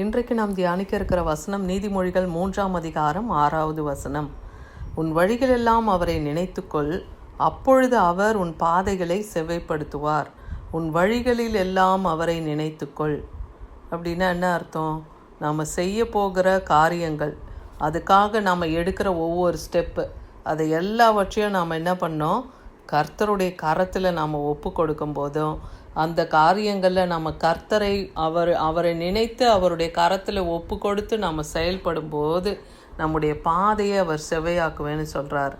இன்றைக்கு நாம் தியானிக்க இருக்கிற வசனம் நீதிமொழிகள் 3ஆம் அதிகாரம் 6வது வசனம். உன் வழிகளெல்லாம் அவரை நினைத்துக்கொள், அப்பொழுது அவர் உன் பாதைகளை செவ்வைப்படுத்துவார். உன் வழிகளில் எல்லாம் அவரை நினைத்துக்கொள். அப்படின்னா என்ன அர்த்தம்? நாம் செய்ய போகிற காரியங்கள், அதுக்காக நாம் எடுக்கிற ஒவ்வொரு ஸ்டெப்பு, அதை எல்லாவற்றையும் நாம் என்ன பண்ணோம்? கர்த்தருடைய கரத்தில் நாம் ஒப்பு கொடுக்கும் போதும், அந்த காரியங்களில் நம்ம கர்த்தரை அவரை நினைத்து அவருடைய கரத்தில் ஒப்பு கொடுத்து நம்ம செயல்படும் போது நம்முடைய பாதையை அவர் செவ்வையாக்குவேன்னு சொல்கிறார்.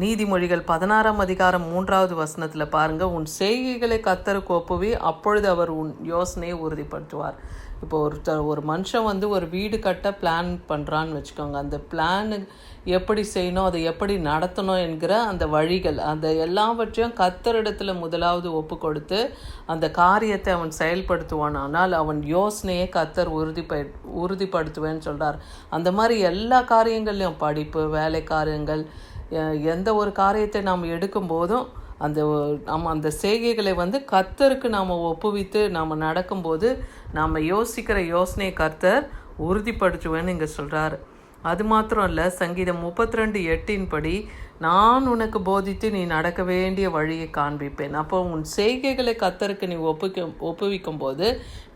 நீதிமொழிகள் 16ஆம் அதிகாரம் 3வது வசனத்தில் பாருங்கள், உன் செய்கைகளை கர்த்தருக்கு ஒப்புவி, அப்பொழுது அவர் உன் யோசனையை உறுதிப்படுத்துவார். இப்போ ஒரு மனுஷன் ஒரு வீடு கட்ட பிளான் பண்ணுறான்னு வச்சுக்கோங்க. அந்த பிளானு எப்படி செய்யணும், அதை எப்படி நடத்தணும் என்கிற அந்த வழிகள், அந்த எல்லாவற்றையும் கர்த்தரிடத்தில் முதலாவது ஒப்பு கொடுத்து அந்த காரியத்தை அவன் செயல்படுத்துவான். ஆனால் அவன் யோசனையை கர்த்தர் உறுதிப்படுத்துவேன்னு சொல்கிறார். அந்த மாதிரி எல்லா காரியங்கள்லையும், படிப்பு, வேலை காரியங்கள், எந்த ஒரு காரியத்தை நாம் எடுக்கும்போதும் அந்த செய்கைகளை கர்த்தருக்கு நாம் ஒப்புவித்து நாம் நடக்கும்போது நாம் யோசிக்கிற யோசனையை கர்த்தர் உறுதிப்படுத்துவேன்னு இங்கே சொல்கிறார். அது மாத்திரம் இல்லை, சங்கீதம் 32:8 படி, நான் உனக்கு போதித்து நீ நடக்க வேண்டிய வழியை காண்பிப்பேன். அப்போ உன் செய்கைகளை கர்த்தருக்கு நீ ஒப்புவிக்கும் போது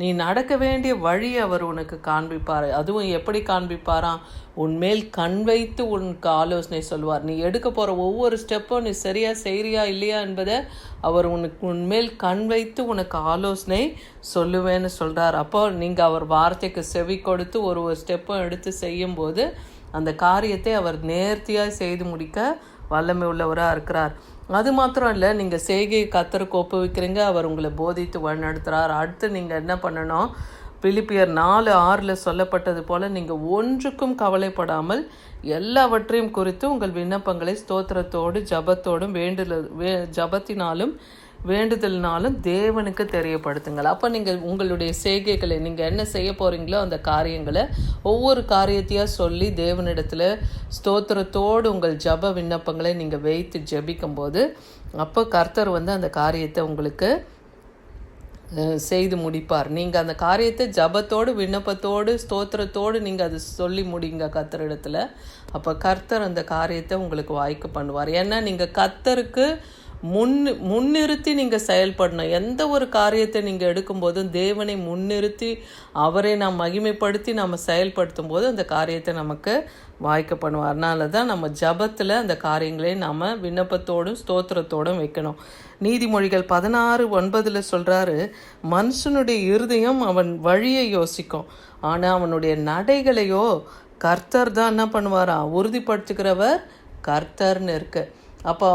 நீ நடக்க வேண்டிய வழியை அவர் உனக்கு காண்பிப்பார். அதுவும் எப்படி காண்பிப்பாராம்? உன்மேல் கண் வைத்து உனக்கு ஆலோசனை சொல்வார். நீ எடுக்க போகிற ஒவ்வொரு ஸ்டெப்பும் நீ சரியாக செய்கிறியா இல்லையா என்பதை அவர் உன்மேல் கண் வைத்து உனக்கு ஆலோசனை சொல்லுவேன்னு சொல்கிறார். அப்போ நீங்கள் அவர் வார்த்தைக்கு செவி கொடுத்து ஒரு ஸ்டெப்பும் எடுத்து செய்யும்போது அந்த காரியத்தை அவர் நேர்த்தியாக செய்து முடிக்க வல்லமை உள்ளவராக இருக்கிறார். அது மாத்திரம் இல்லை, நீங்கள் செய்கையை கர்த்தருக்கு ஒப்புவிக்கிறீங்க, அவர் உங்களை போதித்து வழிநடத்துகிறார். அடுத்து நீங்கள் என்ன பண்ணணும்? பிலிப்பியர் 4:6 சொல்லப்பட்டது போல், நீங்கள் ஒன்றுக்கும் கவலைப்படாமல் எல்லாவற்றையும் குறித்து உங்கள் விண்ணப்பங்களை ஸ்தோத்திரத்தோடு ஜபத்தோடும் ஜபத்தினாலும் வேண்டுதல்னாலும் தேவனுக்கு தெரியப்படுத்துங்கள். அப்போ நீங்கள் உங்களுடைய செய்கைகளை, நீங்கள் என்ன செய்ய போகிறீங்களோ அந்த காரியங்களை ஒவ்வொரு காரியத்தையாக சொல்லி தேவனிடத்தில் ஸ்தோத்திரத்தோடு உங்கள் ஜப விண்ணப்பங்களை நீங்கள் வைத்து ஜபிக்கும் போது அப்போ கர்த்தர் அந்த காரியத்தை உங்களுக்கு செய்து முடிப்பார். நீங்கள் அந்த காரியத்தை ஜபத்தோடு விண்ணப்பத்தோடு ஸ்தோத்திரத்தோடு நீங்கள் அது சொல்லி முடிங்க கர்த்தரிடத்தில். அப்போ கர்த்தர் அந்த காரியத்தை உங்களுக்கு வாய்க்க பண்ணுவார். ஏன்னா நீங்கள் கர்த்தருக்கு முன்னிறுத்தி நீங்கள் செயல்படணும். எந்த ஒரு காரியத்தை நீங்கள் எடுக்கும்போதும் தேவனை முன்னிறுத்தி அவரை நாம் மகிமைப்படுத்தி நம்ம செயல்படுத்தும் போது அந்த காரியத்தை நமக்கு வாய்க்க பண்ணுவார். அதனால தான் நம்ம ஜபத்தில் அந்த காரியங்களை நாம் விண்ணப்பத்தோடும் ஸ்தோத்திரத்தோடும் வைக்கணும். நீதிமொழிகள் 16:9 சொல்கிறாரு, மனுஷனுடைய இருதயம் அவன் வழியை யோசிக்கும், ஆனால் அவனுடைய நடைகளையோ கர்த்தர் தான் என்ன பண்ணுவாரா? உறுதிப்படுத்துகிறவர் கர்த்தர்னு இருக்கு. அப்போ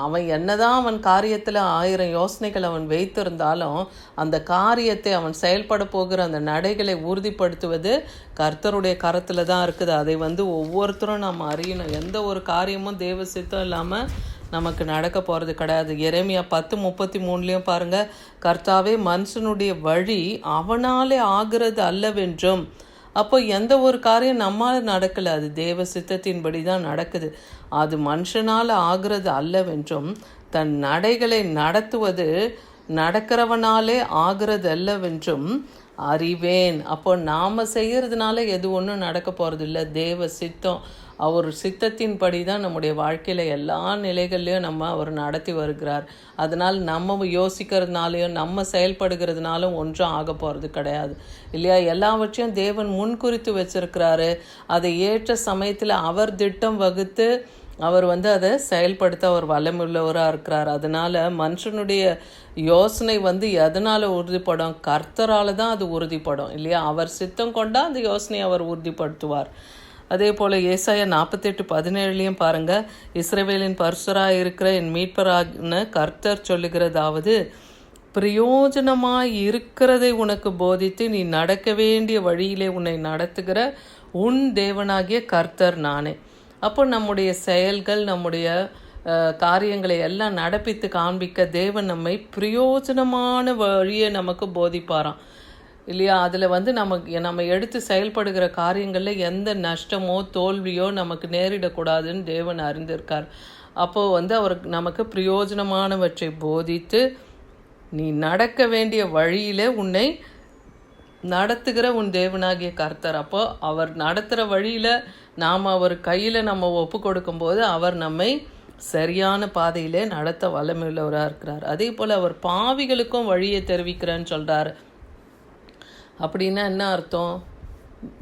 அவன் என்னதான் அவன் காரியத்தில் 1000 யோசனைகள் அவன் வைத்திருந்தாலும் அந்த காரியத்தை அவன் செயல்பட போகிற அந்த நடைகளை உறுதிப்படுத்துவது கர்த்தருடைய கரத்தில் தான் இருக்குது. அதை ஒவ்வொருத்தரும் நம்ம அறியணும். எந்த ஒரு காரியமும் தேவ சித்தம் இல்லாமல் நமக்கு நடக்க போகிறது கிடையாது. எரேமியா 10:33 பாருங்கள், கர்த்தாவே மனுஷனுடைய வழி அவனாலே ஆகிறது அல்லவென்றும். அப்போ எந்த ஒரு காரியம் நம்மால் நடக்கலை, அது தேவ சித்தத்தின்படி தான் நடக்குது. அது மனுஷனால் ஆகிறது அல்லவென்றும் தன் நடைகளை நடத்துவது நடக்கிறவனாலே ஆகிறது அல்லவென்றும் அறிவேன். அப்போ நாம் செய்கிறதுனால எது ஒன்றும் நடக்க போகிறதில்ல. தேவ சித்தம், அவர் சித்தத்தின்படி தான் நம்முடைய வாழ்க்கையில் எல்லா நிலைகள்லையும் அவர் நடத்தி வருகிறார். அதனால் நம்ம யோசிக்கிறதுனாலையும் நம்ம செயல்படுகிறதுனாலும் ஒன்றும் ஆக போகிறது கிடையாது இல்லையா? எல்லாவற்றையும் தேவன் முன்குறித்து வச்சிருக்கிறாரு. அதை ஏற்ற சமயத்தில் அவர் திட்டம் வகுத்து அவர் அதை செயல்படுத்த அவர் வல்லமுள்ளவராக இருக்கிறார். அதனால் மனுஷனுடைய யோசனை எதனால் உறுதிப்படும்? கர்த்தரால் தான் அது உறுதிப்படும் இல்லையா? அவர் சித்தம் கொண்டால் அந்த யோசனையை அவர் உறுதிப்படுத்துவார். அதே போல் ஏசாயா 48:17 பாருங்கள், இஸ்ரவேலின் பரிசுத்தராக இருக்கிற என் மீட்பரான கர்த்தர் சொல்லுகிறதாவது, பிரயோஜனமாய் இருக்கிறதை உனக்கு போதித்து நீ நடக்க வேண்டிய வழியிலே உன்னை நடத்துகிற உன் தேவனாகிய கர்த்தர் நானே. அப்போ நம்முடைய செயல்கள், நம்முடைய காரியங்களை எல்லாம் நடப்பித்து காண்பிக்க தேவன் நம்மை பிரயோஜனமான வழியை நமக்கு போதிப்பாராம் இல்லையா? அதில் நம்ம எடுத்து செயல்படுகிற காரியங்களில் எந்த நஷ்டமோ தோல்வியோ நமக்கு நேரிடக்கூடாதுன்னு தேவன் அறிந்திருக்கார். அப்போது அவர் நமக்கு பிரயோஜனமானவற்றை போதித்து நீ நடக்க வேண்டிய வழியில் உன்னை நடத்துகிற உன் தேவனாகிய கர்த்தர். அப்போ அவர் நடத்துகிற வழியில் நாம் அவர் கையில் நம்ம ஒப்பு கொடுக்கும்போது அவர் நம்மை சரியான பாதையிலே நடத்த வல்லமையுள்ளவராக இருக்கிறார். அதே போல் அவர் பாவிகளுக்கும் வழியை தெரிவிக்கிறேன்னு சொல்கிறார். அப்படின்னா என்ன அர்த்தம்?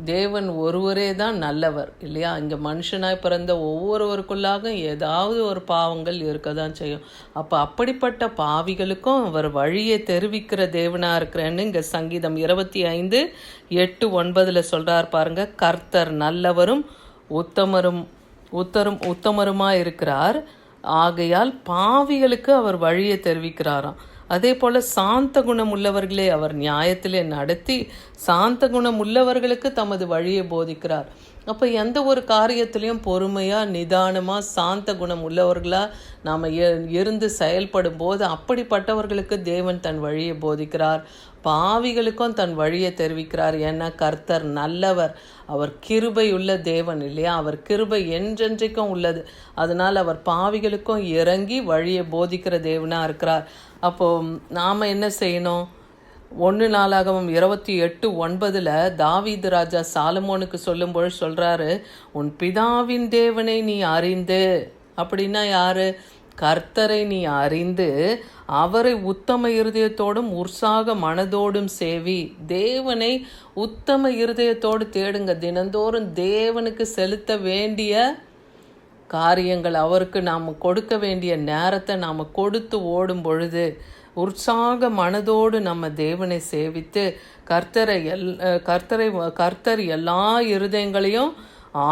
தேவன் ஒருவரே தான் நல்லவர் இல்லையா? இங்கே மனுஷனாய் பிறந்த ஒவ்வொருவருக்குள்ளாக ஏதாவது ஒரு பாவங்கள் இருக்க தான் செய்யும். அப்போ அப்படிப்பட்ட பாவிகளுக்கும் அவர் வழியை தெரிவிக்கிற தேவனாக இருக்கிறேன்னு இங்கே சங்கீதம் 25:8-9 சொல்கிறார் பாருங்க. கர்த்தர் நல்லவரும் உத்தமருமாக இருக்கிறார், ஆகையால் பாவிகளுக்கு அவர் வழியை தெரிவிக்கிறாராம். அதே போல் சாந்த குணம் உள்ளவர்களே அவர் நியாயத்திலே நடத்தி சாந்த குணம் உள்ளவர்களுக்கு தமது வழியை போதிக்கிறார். அப்போ எந்த ஒரு காரியத்திலையும் பொறுமையாக நிதானமாக சாந்த குணம் உள்ளவர்களாக நாம் இருந்து செயல்படும் போது அப்படிப்பட்டவர்களுக்கு தேவன் தன் வழியை போதிக்கிறார். பாவிகளுக்கும் தன் வழியை தெரிவிக்கிறார். ஏன்னா கர்த்தர் நல்லவர், அவர் கிருபை உள்ள தேவன் இல்லையா? அவர் கிருபை என்றென்றைக்கும் உள்ளது. அதனால் அவர் பாவிகளுக்கும் இறங்கி வழியை போதிக்கிற தேவனாக இருக்கிறார். அப்போது நாம் என்ன செய்யணும்? 1 நாளாகமம் 28:9 தாவீது ராஜா சாலமோனுக்கு சொல்லும்போது சொல்கிறாரு, உன் பிதாவின் தேவனை நீ அறிந்து. அப்படின்னா யாரு? கர்த்தரை நீ அறிந்து அவரை உத்தம இருதயத்தோடும் உற்சாக மனதோடும் சேவி. தேவனை உத்தம இருதயத்தோடு தேடுங்க. தினந்தோறும் தேவனுக்கு செலுத்த வேண்டிய காரியங்கள், அவருக்கு நாம் கொடுக்க வேண்டிய நேரத்தை நாம் கொடுத்து ஓடும் பொழுது உற்சாக மனதோடு நம்ம தேவனை சேவித்து கர்த்தர் எல்லா இருதயங்களையும்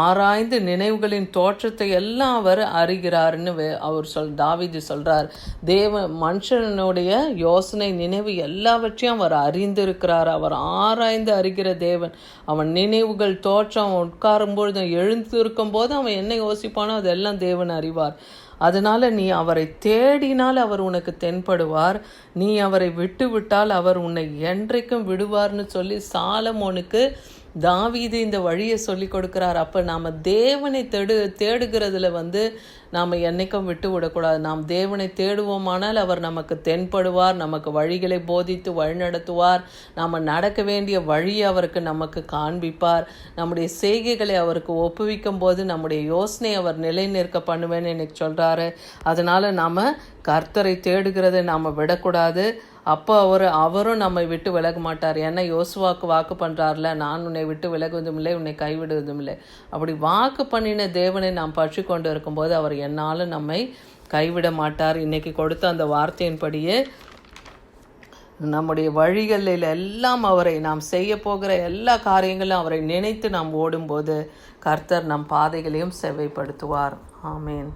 ஆராய்ந்து நினைவுகளின் தோற்றத்தை எல்லாம் அவர் அறிகிறார்னு அவர் தாவீது சொல்கிறார். மனுஷனுடைய யோசனை நினைவு எல்லாவற்றையும் அவர் அறிந்திருக்கிறார். அவர் ஆராய்ந்து அறிகிற தேவன். அவன் நினைவுகள் தோற்றம் உட்காரும்பொழுது எழுந்திருக்கும் போது அவன் என்ன யோசிப்பானோ அதெல்லாம் தேவன் அறிவார். அதனால் நீ அவரை தேடினால் அவர் உனக்கு தென்படுவார், நீ அவரை விட்டு விட்டால் அவர் உன்னை என்றைக்கும் விடுவார்னு சொல்லி சாலமோனுக்கு தாவீது இந்த வழியை சொல்லி கொடுக்குறார். அப்போ நாம் தேவனை தேடுகிறதுல நாம் என்றைக்கும் விட்டு விடக்கூடாது. நாம் தேவனை தேடுவோமானால் அவர் நமக்கு தென்படுவார், நமக்கு வழிகளை போதித்து வழிநடத்துவார், நாம் நடக்க வேண்டிய வழியை அவருக்கு நமக்கு காண்பிப்பார். நம்முடைய செய்கைகளை அவருக்கு ஒப்புவிக்கும் போது நம்முடைய யோசனை அவர் நிலை நிற்க பண்ணுவேன்னு எனக்கு சொல்கிறாரு. அதனால் நாம் கர்த்தரை தேடுகிறதை நாம் விடக்கூடாது. அப்போ அவரும் நம்மை விட்டு விலக மாட்டார். ஏன்னா யோசுவாக்கு வாக்கு பண்ணுறாருல, நான் உன்னை விட்டு விலகுவதும் இல்லை, உன்னை கைவிடுவதும் இல்லை. அப்படி வாக்கு பண்ணின தேவனை நாம் பற்றி கொண்டு இருக்கும்போது அவர் என்னாலும் நம்மை கைவிட மாட்டார். இன்றைக்கி கொடுத்த அந்த வார்த்தையின்படியே நம்முடைய வழிகளில் எல்லாம் அவரை நாம் செய்ய போகிற எல்லா காரியங்களும் அவரை நினைத்து நாம் ஓடும்போது கர்த்தர் நம் பாதைகளையும் செவ்வைப்படுத்துவார். ஆமேன்.